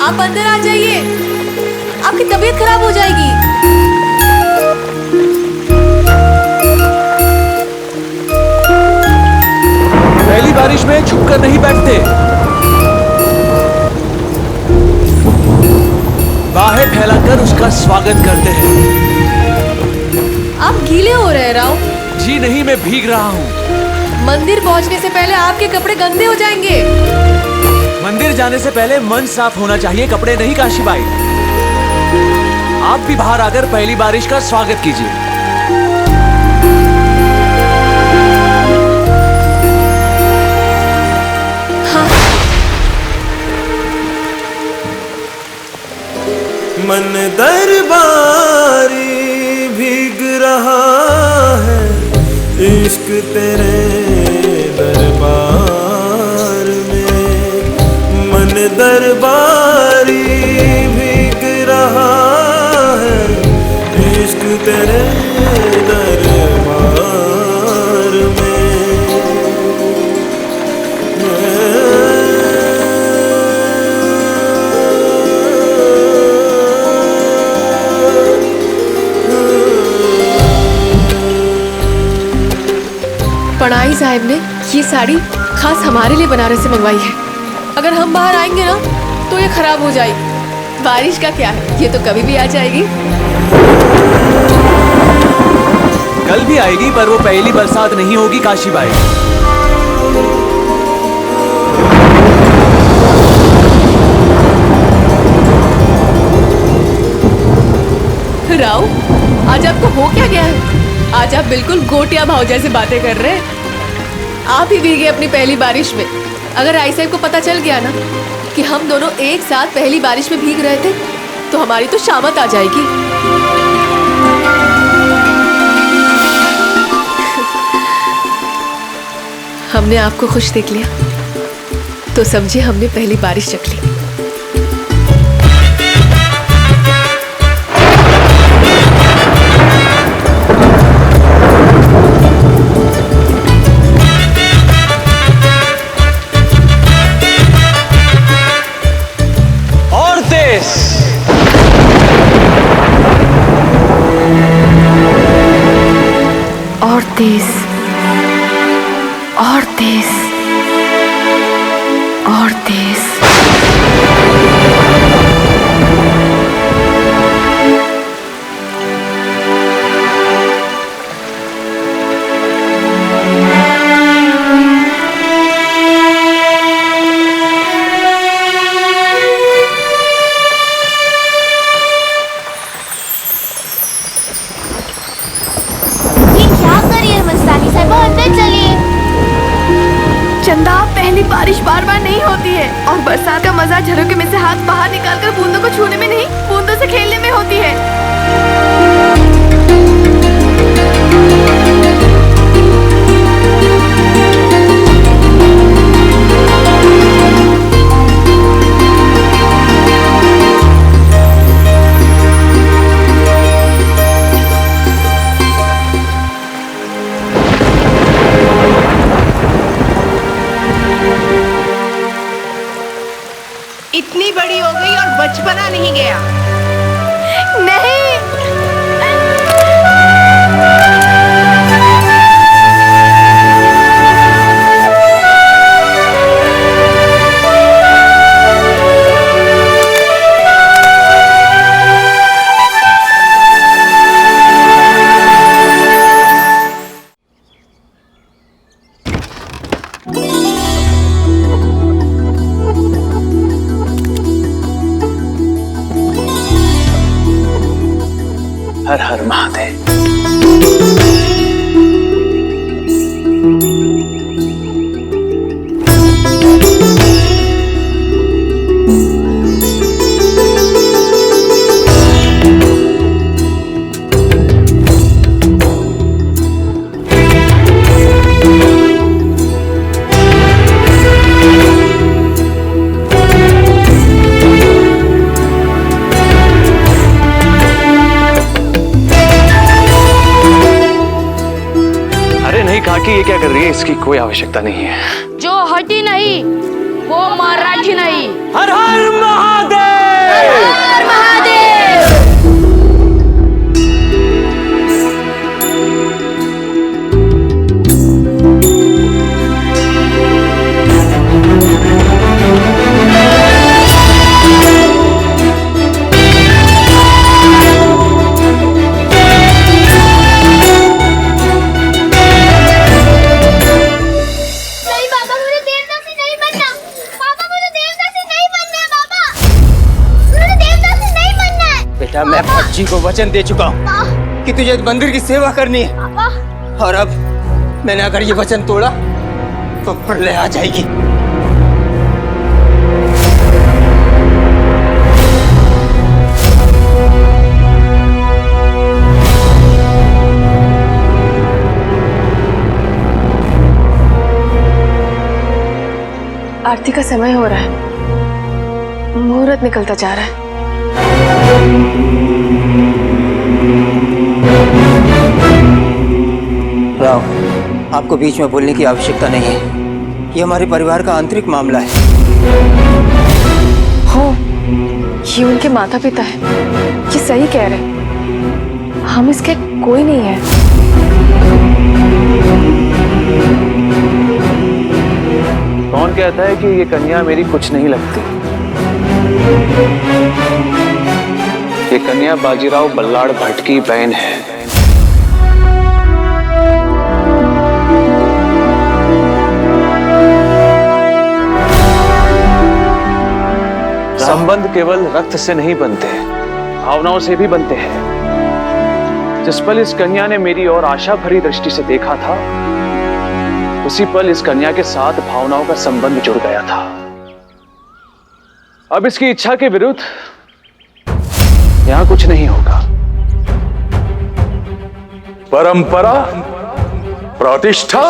[SPEAKER 2] आप अंदर आ जाइए, आपकी तबीयत खराब हो जाएगी।
[SPEAKER 5] पहली बारिश में छुपकर नहीं बैठते, बाहें फैलाकर उसका स्वागत करते हैं।
[SPEAKER 2] आप गीले हो रहे हैं राव।
[SPEAKER 5] जी नहीं, मैं भीग रहा हूँ।
[SPEAKER 2] मंदिर पहुंचने से पहले आपके कपड़े गंदे हो जाएंगे।
[SPEAKER 5] मंदिर जाने से पहले मन साफ होना चाहिए, कपड़े नहीं काशीबाई। आप भी बाहर आकर पहली बारिश का स्वागत कीजिए।
[SPEAKER 2] हाँ।
[SPEAKER 12] मन दरबारी भीग रहा है, इश्क तेरे दरबार में। मन दरबारी भीग रहा है, इश्क तेरे दरबार में।
[SPEAKER 2] आई साहब ने ये साड़ी खास हमारे लिए बनारस से मंगवाई है। अगर हम बाहर आएंगे ना तो ये खराब हो जाएगी। बारिश का क्या है, ये तो कभी भी आ जाएगी।
[SPEAKER 5] कल भी आएगी, पर वो पहली बरसात नहीं होगी काशीबाई।
[SPEAKER 2] राव, आज आपको हो क्या गया है? आज आप बिल्कुल गोटिया भाव जैसे बातें कर रहे हैं। आप ही भीगे अपनी पहली बारिश में। अगर आई साहब को पता चल गया ना कि हम दोनों एक साथ पहली बारिश में भीग रहे थे तो हमारी तो शामत आ जाएगी। हमने आपको खुश देख लिया तो समझिए हमने पहली बारिश चख ली।
[SPEAKER 6] और तेज, और तेज, और तेज।
[SPEAKER 2] चंदा, पहली बारिश बार बार नहीं होती है और बरसात का मजा झरोखे में से हाथ बाहर निकालकर बूंदों को छूने में नहीं, बूंदों से खेलने में होती है।
[SPEAKER 10] इतनी बड़ी हो गई और बचपना नहीं गया।
[SPEAKER 2] नहीं,
[SPEAKER 5] हर हर महादेव। काकी, ये क्या कर रही है? इसकी कोई आवश्यकता नहीं है।
[SPEAKER 10] जो हटी नहीं वो मराठी नहीं।
[SPEAKER 5] हर हर महादेव,
[SPEAKER 10] हर हर महादेव।
[SPEAKER 14] मैं भज्जी को वचन दे चुका हूँ कि तुझे मंदिर की सेवा करनी है, और अब मैंने अगर ये वचन तोड़ा तो प्रलय आ जाएगी।
[SPEAKER 2] आरती का समय हो रहा है, मुहूर्त निकलता जा रहा है।
[SPEAKER 14] राव, आपको बीच में बोलने की आवश्यकता नहीं है। ये हमारे परिवार का आंतरिक मामला है।
[SPEAKER 2] हो, ये उनके माता पिता है, ये सही कह रहे हैं। हम इसके कोई नहीं है।
[SPEAKER 5] कौन कहता है कि ये कन्या मेरी कुछ नहीं लगती? ये कन्या बाजीराव बल्लाड़ भट्ट की बहन है। संबंध केवल रक्त से नहीं बनते, भावनाओं से भी बनते हैं। जिस पल इस कन्या ने मेरी ओर आशा भरी दृष्टि से देखा था, उसी पल इस कन्या के साथ भावनाओं का संबंध जुड़ गया था। अब इसकी इच्छा के विरुद्ध यहां कुछ नहीं होगा।
[SPEAKER 8] परंपरा, प्रतिष्ठा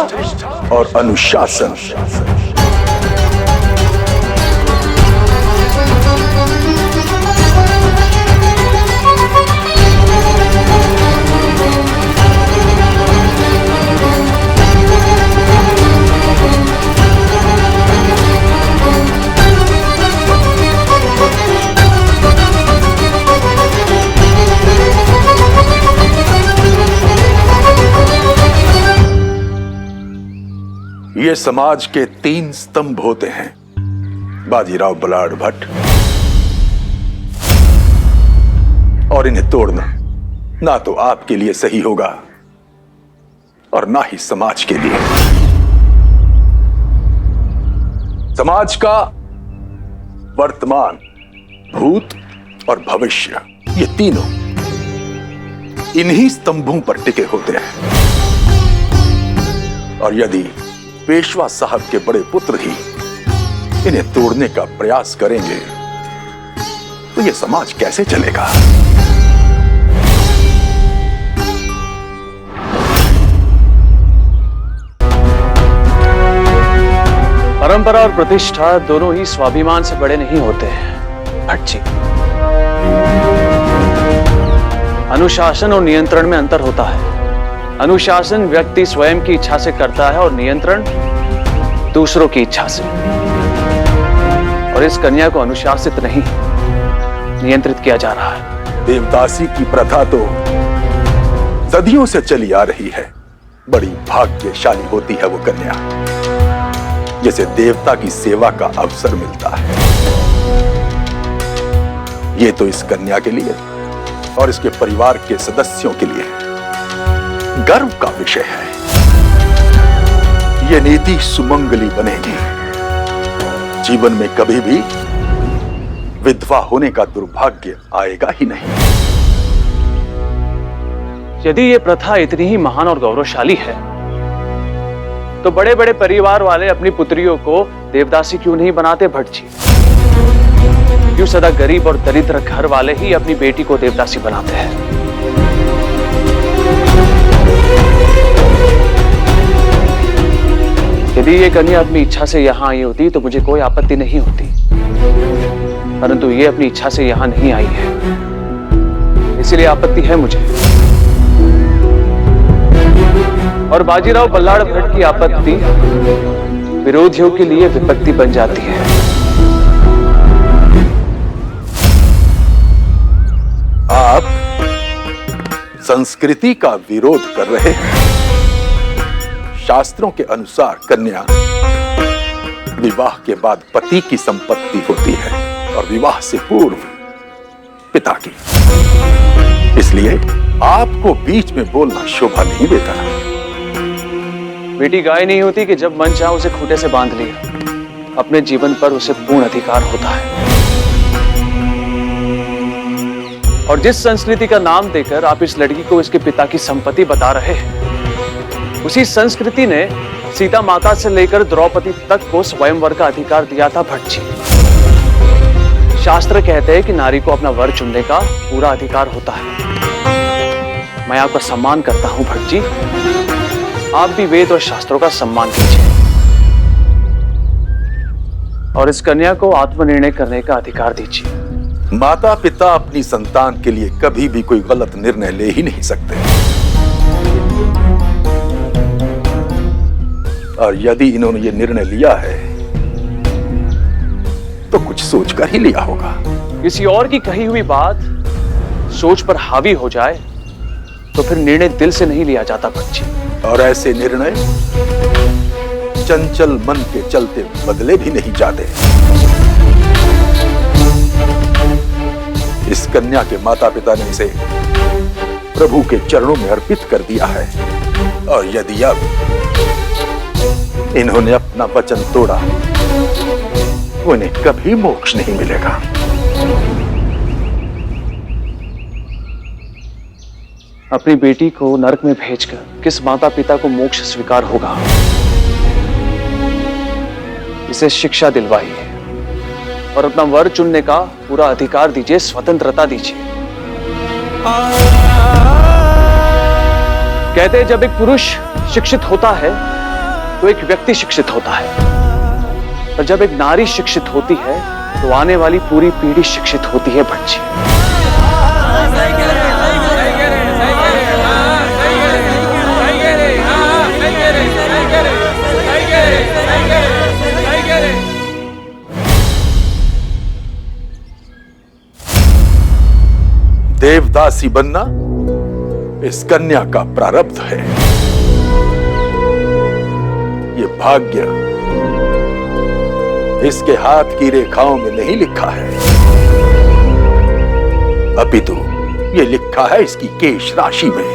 [SPEAKER 8] और अनुशासन, ये समाज के 3 स्तंभ होते हैं, बाजीराव बल्लाड़ भट्ट, और इन्हें तोड़ना ना तो आपके लिए सही होगा और ना ही समाज के लिए। समाज का वर्तमान, भूत और भविष्य, ये तीनों इन्हीं स्तंभों पर टिके होते हैं। और यदि पेशवा साहब के बड़े पुत्र ही इन्हें तोड़ने का प्रयास करेंगे तो यह समाज कैसे चलेगा?
[SPEAKER 5] परंपरा और प्रतिष्ठा दोनों ही स्वाभिमान से बड़े नहीं होते हैं भट्ट जी। अनुशासन और नियंत्रण में अंतर होता है। अनुशासन व्यक्ति स्वयं की इच्छा से करता है और नियंत्रण दूसरों की इच्छा से। और इस कन्या को अनुशासित नहीं, नियंत्रित किया जा रहा है।
[SPEAKER 8] देवदासी की प्रथा तो सदियों से चली आ रही है। बड़ी भाग्यशाली होती है वो कन्या जिसे देवता की सेवा का अवसर मिलता है। ये तो इस कन्या के लिए और इसके परिवार के सदस्यों के लिए गर्व का विषय है। यह नीति सुमंगली बनेगी। जीवन में कभी भी विधवा होने का दुर्भाग्य आएगा ही नहीं।
[SPEAKER 5] यदि ये प्रथा इतनी ही महान और गौरवशाली है तो बड़े बड़े परिवार वाले अपनी पुत्रियों को देवदासी क्यों नहीं बनाते भट्ट जी? क्यों सदा गरीब और दरिद्र घर वाले ही अपनी बेटी को देवदासी बनाते हैं? यदि ये कन्या अपनी इच्छा से यहां आई होती तो मुझे कोई आपत्ति नहीं होती, परंतु ये अपनी इच्छा से यहां नहीं आई है, इसलिए आपत्ति है मुझे। और बाजीराव बल्लाड़ भट्ट की आपत्ति विरोधियों के लिए विपत्ति बन जाती है।
[SPEAKER 8] आप संस्कृति का विरोध कर रहे हैं। शास्त्रों के अनुसार कन्या विवाह के बाद पति की संपत्ति होती है और विवाह से पूर्व पिता की। इसलिए आपको बीच में बोलना शोभा नहीं देता।
[SPEAKER 5] बेटी गाय नहीं होती कि जब मन चाहा उसे खूंटे से बांध लिया। अपने जीवन पर उसे पूर्ण अधिकार होता है। और जिस संस्कृति का नाम देकर आप इस लड़की को इसके पिता की संपत्ति बता रहे हैं, उसी संस्कृति ने सीता माता से लेकर द्रौपदी तक को स्वयंवर का अधिकार दिया था भट्ट जी। शास्त्र कहते हैं कि नारी को अपना वर चुनने का पूरा अधिकार होता है। मैं आपका सम्मान करता हूं भट्ट जी। आप भी वेद और शास्त्रों का सम्मान कीजिए और इस कन्या को आत्मनिर्णय करने का अधिकार दीजिए।
[SPEAKER 8] माता पिता अपनी संतान के लिए कभी भी कोई गलत निर्णय ले ही नहीं सकते। और यदि इन्होंने ये निर्णय लिया है तो कुछ सोचकर ही लिया होगा।
[SPEAKER 5] किसी और की कही हुई बात सोच पर हावी हो जाए तो फिर निर्णय दिल से नहीं लिया जाता भट्ट जी।
[SPEAKER 8] और ऐसे निर्णय चंचल मन के चलते बदले भी नहीं जाते। इस कन्या के माता पिता ने इसे प्रभु के चरणों में अर्पित कर दिया है, और यदि अब इन्होंने अपना वचन तोड़ा तो इन्हें कभी मोक्ष नहीं मिलेगा।
[SPEAKER 5] अपनी बेटी को नरक में भेजकर किस माता पिता को मोक्ष स्वीकार होगा? इसे शिक्षा दिलवाइए और अपना वर चुनने का पूरा अधिकार दीजिए, स्वतंत्रता दीजिए। कहते हैं जब एक पुरुष शिक्षित होता है तो एक व्यक्ति शिक्षित होता है, और जब एक नारी शिक्षित होती है तो आने वाली पूरी पीढ़ी शिक्षित होती है। भट्ट जी,
[SPEAKER 8] देवदासी बनना इस कन्या का प्रारब्ध है। ये भाग्य इसके हाथ की रेखाओं में नहीं लिखा है, अपितु ये लिखा है इसकी केश राशि में,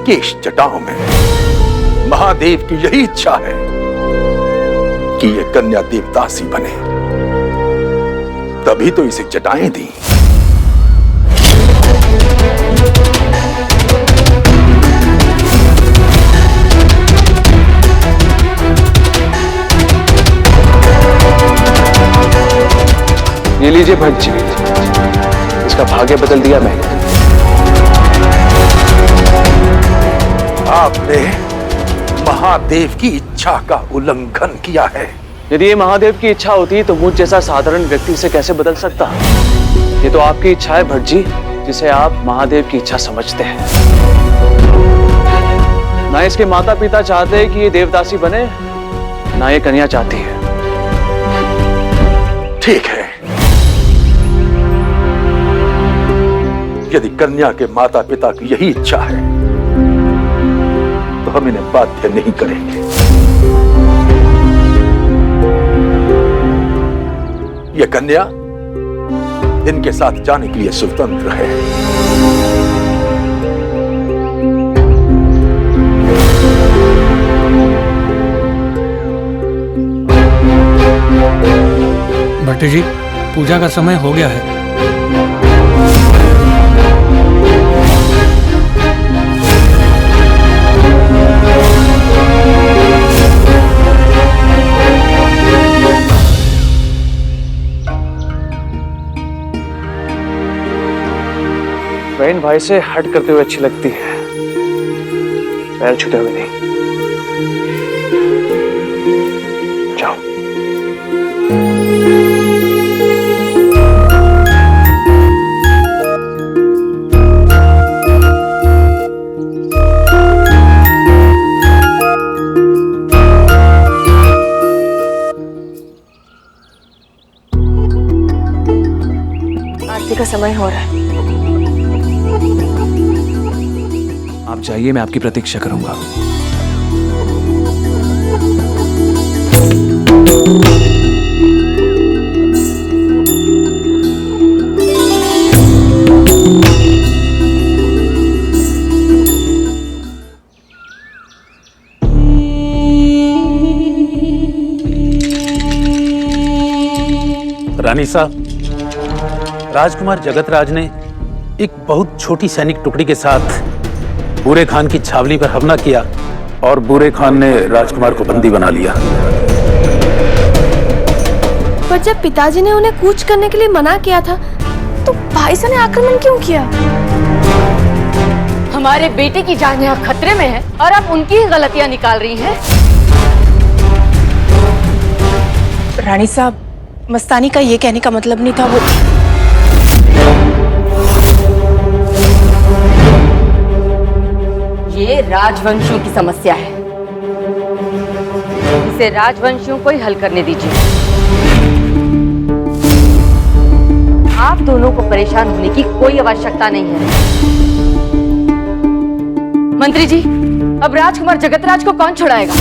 [SPEAKER 8] केश जटाओं में। महादेव की यही इच्छा है कि ये कन्या देवदासी बने, तभी तो इसे जटाएं दी।
[SPEAKER 5] ये लीजिए भट्ट जी, इसका भाग्य बदल दिया मैंने।
[SPEAKER 8] आपने महादेव की इच्छा का उल्लंघन किया है।
[SPEAKER 5] यदि ये महादेव की इच्छा होती तो मुझ जैसा साधारण व्यक्ति इसे कैसे बदल सकता? ये तो आपकी इच्छा है भट्ट जी, जिसे आप महादेव की इच्छा समझते हैं। ना इसके माता पिता चाहते हैं कि ये देवदासी बने, ना ये कन्या चाहती है।
[SPEAKER 8] ठीक है, यदि कन्या के माता पिता की यही इच्छा है तो हम इन्हें बाध्य नहीं करेंगे। यह कन्या इनके साथ जाने के लिए स्वतंत्र है।
[SPEAKER 15] भट्ट जी, पूजा का समय हो गया है।
[SPEAKER 5] बहन भाई से हट करते हुए अच्छी लगती है, पैर छूते हुए नहीं। जाओ।
[SPEAKER 2] आरती का समय हो रहा है।
[SPEAKER 5] आप जाइए, मैं आपकी प्रतीक्षा करूंगा।
[SPEAKER 16] रानी साहब, राजकुमार जगतराज ने एक बहुत छोटी सैनिक टुकड़ी के साथ बूरे खान की छावनी पर हमला किया और बूरे खान ने राजकुमार को बंदी बना लिया।
[SPEAKER 2] पर जब पिताजी ने उन्हें कूच करने के लिए मना किया था तो भाई साहब ने आक्रमण क्यों किया? हमारे बेटे की जान यहाँ खतरे में है और आप उनकी ही गलतियाँ निकाल रही हैं।
[SPEAKER 10] रानी साहब, मस्तानी का ये कहने का मतलब नहीं था। वो
[SPEAKER 9] ये राजवंशियों की समस्या है, इसे राजवंशियों को ही हल करने दीजिए। आप दोनों को परेशान होने की कोई आवश्यकता नहीं है।
[SPEAKER 2] मंत्री जी, अब राजकुमार जगतराज को कौन छुड़ाएगा?